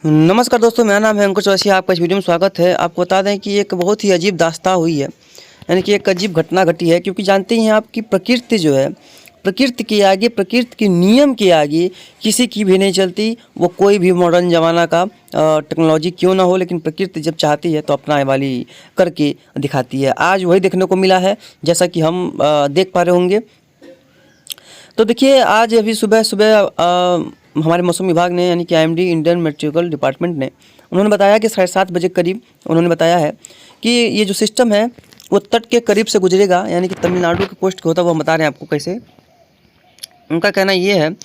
नमस्कार दोस्तों, मेरा नाम है अंकुश चौरसिया। आपका इस वीडियो में स्वागत है। आपको बता दें कि एक बहुत ही अजीब दास्तां हुई है, यानी कि एक अजीब घटना घटी है। क्योंकि जानते ही हैं आप कि प्रकृति जो है, प्रकृति के आगे, प्रकृति के नियम के आगे किसी की भी नहीं चलती। वो कोई भी मॉडर्न ज़माना का टेक्नोलॉजी क्यों ना हो, लेकिन प्रकृति जब चाहती है तो अपना वाली करके दिखाती है। आज वही देखने को मिला है, जैसा कि हम देख पा रहे होंगे। तो देखिए, आज अभी सुबह सुबह हमारे मौसम विभाग ने, यानी कि आईएमडी, इंडियन मेट्रोलॉजिकल डिपार्टमेंट ने, उन्होंने बताया कि 7:30 बजे करीब उन्होंने बताया है कि ये जो सिस्टम है वो तट के करीब से गुजरेगा, यानी कि तमिलनाडु के कोस्ट होता है। वो हम बता रहे हैं आपको कैसे। उनका कहना ये है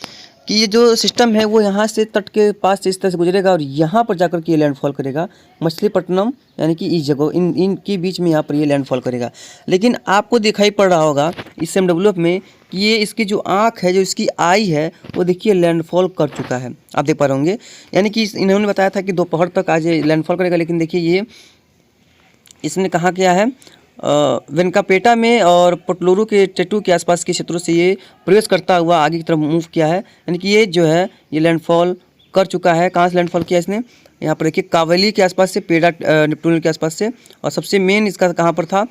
कि ये जो सिस्टम है वो यहाँ से तट के पास से इस तरह से गुजरेगा और यहाँ पर जाकर के ये लैंडफॉल करेगा मछलीपट्टनम, यानी कि इस जगह इनके बीच में यहाँ पर ये लैंडफॉल करेगा। लेकिन आपको दिखाई पड़ रहा होगा इस SEMWF में कि ये इसकी जो आँख है, जो इसकी आई है, वो देखिए लैंडफॉल कर चुका है। आप देख पा रहे होंगे, यानी कि इन्होंने बताया था कि दोपहर तक आज ये लैंडफॉल करेगा। लेकिन देखिए ये इसने कहा क्या है, वेनकापेटा में और पोटलुरु के टेटू के आसपास के क्षेत्रों से ये प्रवेश करता हुआ आगे की तरफ मूव किया है। यानी कि ये जो है ये लैंडफॉल कर चुका है। कहाँ से लैंडफॉल किया इसने? यहाँ पर देखिए कावली के आसपास से, पेड़ा नेप्टून के आसपास से, और सबसे मेन इसका कहाँ पर था,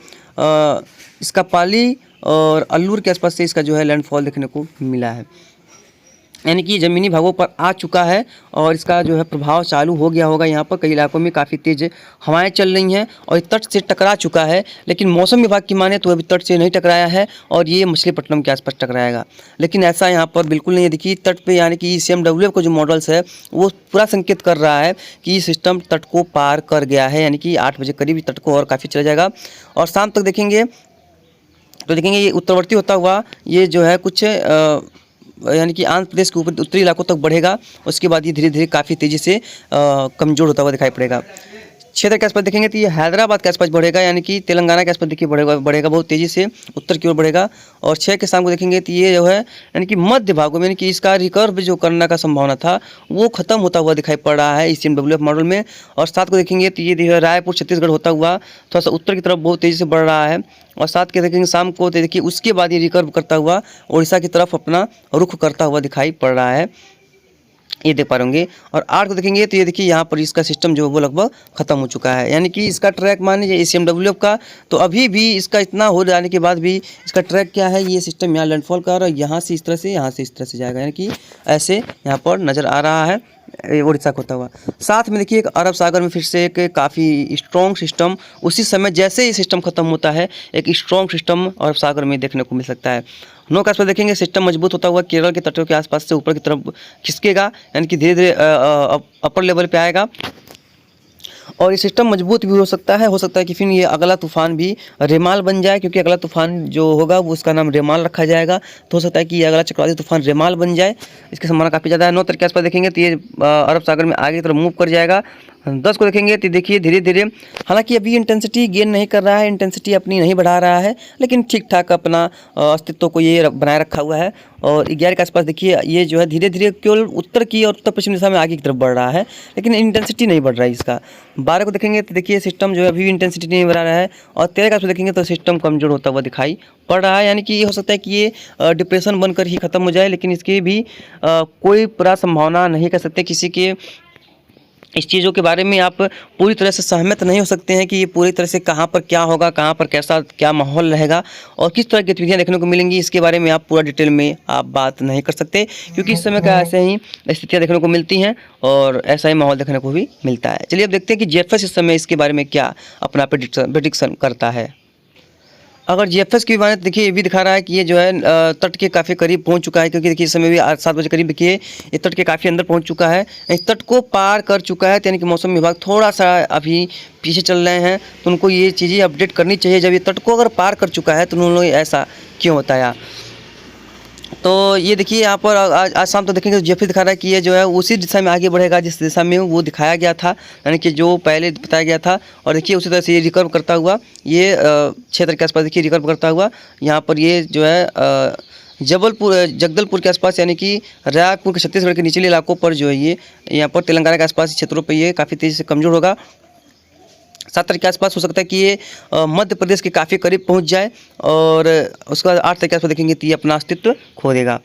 इसका पाली और अल्लूर के आसपास से इसका जो है लैंडफॉल देखने को मिला है। यानी कि ज़मीनी भागों पर आ चुका है और इसका जो है प्रभाव चालू हो गया होगा। यहाँ पर कई इलाकों में काफ़ी तेज़ हवाएं चल रही हैं और तट से टकरा चुका है। लेकिन मौसम विभाग की माने तो अभी तट से नहीं टकराया है और ये मछलीपट्टनम के आसपास टकराएगा। लेकिन ऐसा यहाँ पर बिल्कुल नहीं है। देखिए तट पे, यानी कि SEMWF का जो मॉडल्स है वो पूरा संकेत कर रहा है कि ये सिस्टम तट को पार कर गया है। यानी कि 8 बजे करीब तट को और काफ़ी चला जाएगा और शाम तक देखेंगे तो देखेंगे ये उत्तरवर्ती होता हुआ ये जो है कुछ यानी कि आंध्र प्रदेश के ऊपर उत्तरी इलाकों तक बढ़ेगा। उसके बाद ये धीरे धीरे काफ़ी तेज़ी से कमज़ोर होता हुआ दिखाई पड़ेगा। क्षेत्र के आसपास देखेंगे तो ये हैदराबाद के आसपास बढ़ेगा, यानी कि तेलंगाना के आसपास देखिए बढ़ेगा बहुत तेज़ी से उत्तर की ओर बढ़ेगा। और 6 के शाम को देखेंगे तो ये जो है, यानी कि मध्य भागों में, यानी कि इसका रिकर्व जो करने का संभावना था वो खत्म होता हुआ दिखाई पड़ रहा है इस SEMWF मॉडल में। और 7 को देखेंगे तो ये रायपुर छत्तीसगढ़ होता हुआ थोड़ा सा उत्तर की तरफ बहुत तेज़ी से बढ़ रहा है। और 7 के देखेंगे शाम को तो देखिए उसके बाद ये रिकर्व करता हुआ उड़ीसा की तरफ अपना रुख करता हुआ दिखाई पड़ रहा है, ये देख पा होंगे। और 8 को देखेंगे तो ये देखिए यहाँ पर इसका सिस्टम जो वो लगभग खत्म हो चुका है। यानी कि इसका ट्रैक मान लीजिए SEMWF का, तो अभी भी इसका इतना हो जाने के बाद भी इसका ट्रैक क्या है, ये सिस्टम यहाँ लैंडफॉल कर रहा है, यहाँ से इस तरह से, यहाँ से इस तरह से जाएगा। यानी कि ऐसे यहाँ पर नज़र आ रहा है उड़ीसा को होता हुआ। साथ में देखिए एक अरब सागर में फिर से एक काफ़ी स्ट्रॉन्ग सिस्टम, उसी समय जैसे ही सिस्टम खत्म होता है एक स्ट्रॉन्ग सिस्टम अरब सागर में देखने को मिल सकता है। 9 के आसपास देखेंगे सिस्टम मजबूत होता हुआ केरल के तटों के आसपास से ऊपर की तरफ खिसकेगा, यानी कि धीरे धीरे अपर लेवल पे आएगा। और ये सिस्टम मजबूत भी हो सकता है कि फिर ये अगला तूफान भी रेमाल बन जाए, क्योंकि अगला तूफान जो होगा वो उसका नाम रेमाल रखा जाएगा। तो हो सकता है कि ये अगला चक्रवाती तूफान रेमाल बन जाए, इसकी संभावना काफ़ी ज़्यादा है। 9 तारीख के आसपास देखेंगे तो ये अरब सागर में आगे की तरफ मूव कर जाएगा। 10 को देखेंगे तो देखिए धीरे धीरे, हालांकि अभी इंटेंसिटी गेन नहीं कर रहा है, इंटेंसिटी अपनी नहीं बढ़ा रहा है, लेकिन ठीक ठाक अपना अस्तित्व को ये बनाए रखा हुआ है। और 11 के आसपास देखिए ये जो है धीरे धीरे केवल उत्तर की और उत्तर पश्चिम दिशा में आगे की तरफ बढ़ रहा है, लेकिन इंटेंसिटी नहीं बढ़ रहा है इसका। 12 को देखेंगे तो देखिए सिस्टम जो है अभी इंटेंसिटी नहीं बढ़ा रहा है। और 13 के आसपास देखेंगे तो सिस्टम कमजोर होता हुआ दिखाई पड़ रहा है। यानी कि ये हो सकता है कि ये डिप्रेशन बनकर ही ख़त्म हो जाए, लेकिन इसकी भी कोई पूरा संभावना नहीं कर सकते। किसी के इस चीज़ों के बारे में आप पूरी तरह से सहमत नहीं हो सकते हैं कि ये पूरी तरह से कहाँ पर क्या होगा, कहाँ पर कैसा क्या माहौल रहेगा और किस तरह की गतिविधियाँ देखने को मिलेंगी, इसके बारे में आप पूरा डिटेल में आप बात नहीं कर सकते, क्योंकि इस समय का ऐसे ही स्थितियाँ देखने को मिलती हैं और ऐसा ही माहौल देखने को भी मिलता है। चलिए अब देखते हैं कि JFS इस समय इसके बारे में क्या अपना प्रेडिक्शन करता है। अगर JFS की बात देखिए, ये भी दिखा रहा है कि ये जो है तट के काफ़ी करीब पहुंच चुका है, क्योंकि देखिए इस समय भी 7 बजे करीब देखिए ये तट के काफ़ी अंदर पहुंच चुका है, इस तट को पार कर चुका है। यानी कि मौसम विभाग थोड़ा सा अभी पीछे चल रहे हैं, तो उनको ये चीज़ें अपडेट करनी चाहिए। जब ये तट को अगर पार कर चुका है तो उन्होंने ऐसा क्यों बताया। तो ये देखिए यहाँ पर आज शाम तो देखेंगे JFS दिखा रहा है कि ये जो है उसी दिशा में आगे बढ़ेगा जिस दिशा में वो दिखाया गया था, यानी कि जो पहले बताया गया था। और देखिए उसी तरह से ये रिकर्व करता हुआ ये क्षेत्र के आसपास देखिए रिकर्व करता हुआ यहाँ पर ये जो है जगदलपुर के आसपास, यानी कि रायपुर के छत्तीसगढ़ के निचले इलाकों पर जो है ये यहाँ पर तेलंगाना के आसपास क्षेत्रों पर ये काफ़ी तेज़ी से कमज़ोर होगा। 7 तारीख के आसपास हो सकता है कि ये मध्य प्रदेश के काफ़ी करीब पहुंच जाए और उसके बाद 8 तारीख के आसपास देखेंगे तो ये अपना अस्तित्व खो देगा।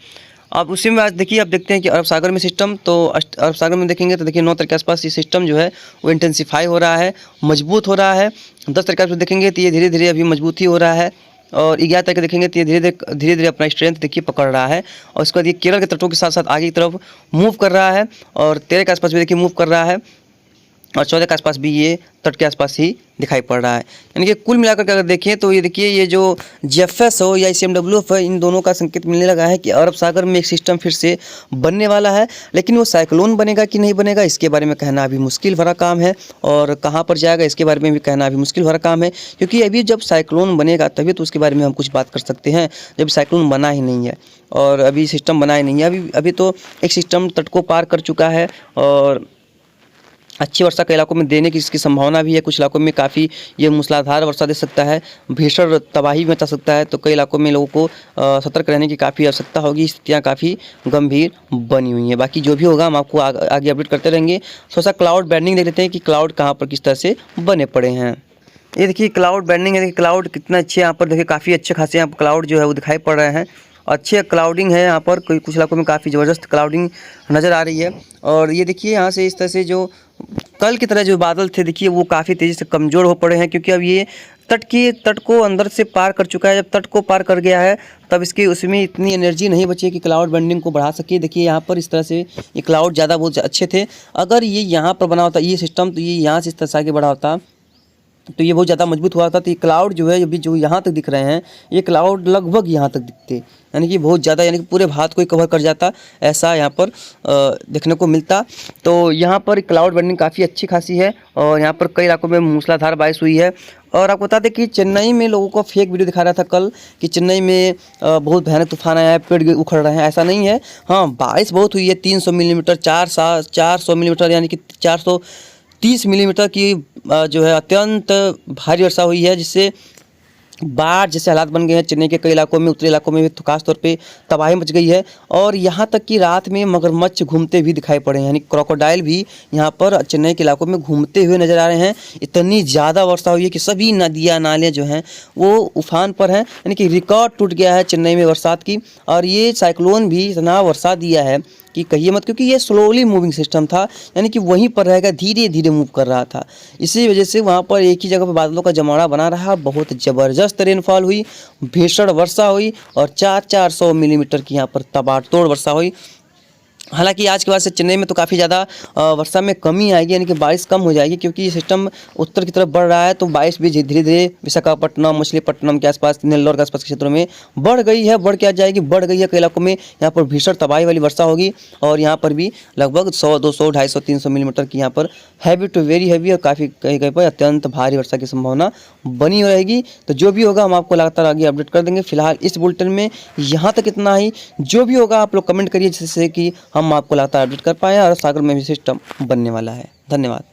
आप उसी में आज देखिए, आप देखते हैं कि अरब सागर में सिस्टम, तो अरब सागर में देखेंगे तो देखिए 9 तारीख के आसपास ये सिस्टम जो है वो इंटेंसिफाई हो रहा है, मजबूत हो रहा है। 10 तारीख के आसपास देखेंगे तो ये धीरे धीरे अभी मजबूत ही हो रहा है। और 11 तारीख देखेंगे तो ये धीरे धीरे अपना स्ट्रेंथ देखिए पकड़ रहा है। और उसके बाद ये केरल के तटों के साथ साथ आगे की तरफ मूव कर रहा है। और 13 के आसपास भी देखिए मूव कर रहा है। और 14 के आसपास भी ये तट के आसपास ही दिखाई पड़ रहा है। यानी कि कुल मिलाकर के अगर देखें तो ये देखिए, ये जो जेफएस हो या ICMWF है, इन दोनों का संकेत मिलने लगा है कि अरब सागर में एक सिस्टम फिर से बनने वाला है। लेकिन वो साइक्लोन बनेगा कि नहीं बनेगा, इसके बारे में कहना अभी मुश्किल भरा काम है। और कहाँ पर जाएगा इसके बारे में भी कहना अभी मुश्किल भरा काम है, क्योंकि अभी जब साइक्लोन बनेगा तभी तो उसके बारे में हम कुछ बात कर सकते हैं, जब साइक्लोन बना ही नहीं है और अभी सिस्टम बना ही नहीं है। अभी तो एक सिस्टम तट को पार कर चुका है और अच्छी वर्षा कई इलाकों में देने की इसकी संभावना भी है। कुछ इलाकों में काफ़ी ये मूसलाधार वर्षा दे सकता है, भीषण तबाही मचा सकता है। तो कई इलाकों में लोगों को सतर्क रहने की काफ़ी आवश्यकता होगी। स्थितियाँ काफ़ी गंभीर बनी हुई हैं। बाकी जो भी होगा हम आपको आगे अपडेट करते रहेंगे। थोड़ा सा क्लाउड बैंडिंग देख लेते हैं कि क्लाउड कहाँ पर किस तरह से बने पड़े हैं। ये देखिए क्लाउड बैंडिंग है, देखिए क्लाउड कितना अच्छे यहाँ पर देखिए, काफ़ी अच्छे खासे यहाँ पर क्लाउड जो है वो दिखाई पड़ रहे हैं। अच्छे क्लाउडिंग है यहाँ पर, कुछ इलाकों में काफ़ी ज़बरदस्त क्लाउडिंग नज़र आ रही है। और ये देखिए यहाँ से इस तरह से जो कल की तरह जो बादल थे देखिए वो काफ़ी तेज़ी से कमज़ोर हो पड़े हैं, क्योंकि अब ये तट को अंदर से पार कर चुका है। जब तट को पार कर गया है तब इसकी उसमें इतनी एनर्जी नहीं बची है कि क्लाउड बैंडिंग को बढ़ा सके। देखिए यहाँ पर इस तरह से ये क्लाउड ज़्यादा बहुत अच्छे थे। अगर ये यहाँ पर बना होता ये सिस्टम, तो ये यहाँ से इस तरह से आगे बढ़ा होता तो ये बहुत ज़्यादा मजबूत हुआ था। तो ये क्लाउड जो है अभी जो यहाँ तक दिख रहे हैं, ये क्लाउड लगभग यहाँ तक दिखते, यानी कि बहुत ज़्यादा, यानी कि पूरे भारत को ही कवर कर जाता, ऐसा यहाँ पर देखने को मिलता। तो यहाँ पर क्लाउड बैंडिंग काफ़ी अच्छी खासी है और यहाँ पर कई इलाकों में मूसलाधार बारिश हुई है। और आपको बता दें कि चेन्नई में लोगों को फेक वीडियो दिखा रहा था कल कि चेन्नई में बहुत भयानक तूफान आया है, पेड़ उखड़ रहे हैं, ऐसा नहीं है। हाँ, बारिश बहुत हुई है, 300 मिलीमीटर, 400 मिलीमीटर, यानी कि 430 मिलीमीटर की जो है अत्यंत भारी वर्षा हुई है, जिससे बाढ़ जैसे हालात बन गए हैं। चेन्नई के कई इलाकों में, उत्तरी इलाकों में भी तो खास तौर पे तबाही मच गई है। और यहाँ तक कि रात में मगरमच्छ घूमते भी दिखाई पड़े हैं, यानी क्रोकोडाइल भी यहाँ पर चेन्नई के इलाकों में घूमते हुए नजर आ रहे हैं। इतनी ज़्यादा वर्षा हुई है कि सभी नदियाँ नाले जो हैं वो उफान पर हैं, यानी कि रिकॉर्ड टूट गया है चेन्नई में बरसात की। और ये साइक्लोन भी इतना वर्षा दिया है कि कहिए मत, क्योंकि ये स्लोली मूविंग सिस्टम था, यानी कि वहीं पर रहेगा, धीरे धीरे मूव कर रहा था। इसी वजह से वहाँ पर एक ही जगह पर बादलों का जमावड़ा बना रहा। बहुत ज़बरदस्त रेनफॉल हुई, भीषण वर्षा हुई और 400 मिलीमीटर की यहाँ पर तबाड़तोड़ वर्षा हुई। हालांकि आज के बाद से चेन्नई में तो काफ़ी ज़्यादा वर्षा में कमी आएगी, यानी कि बारिश कम हो जाएगी, क्योंकि ये सिस्टम उत्तर की तरफ बढ़ रहा है। तो बारिश भी धीरे धीरे विशाखापट्टनम, मछलीपट्टनम के आसपास, नेल्लोर के आसपास के क्षेत्रों में बढ़ गई है। बढ़ क्या जाएगी, बढ़ गई है। कई इलाकों में यहाँ पर भीषण तबाही वाली वर्षा होगी और यहाँ पर भी लगभग 100, 200, 250, 300 मिलीमीटर की यहाँ पर हैवी टू वेरी हैवी और काफ़ी कहीं कहीं पर अत्यंत भारी वर्षा की संभावना बनी रहेगी। तो जो भी होगा हम आपको लगातार आगे अपडेट कर देंगे। फिलहाल इस बुलेटिन में यहाँ तक इतना ही। जो भी होगा आप लोग कमेंट करिए, जिससे कि हम आपको लगातार अपडेट कर पाएँ। और सागर में भी सिस्टम बनने वाला है। धन्यवाद।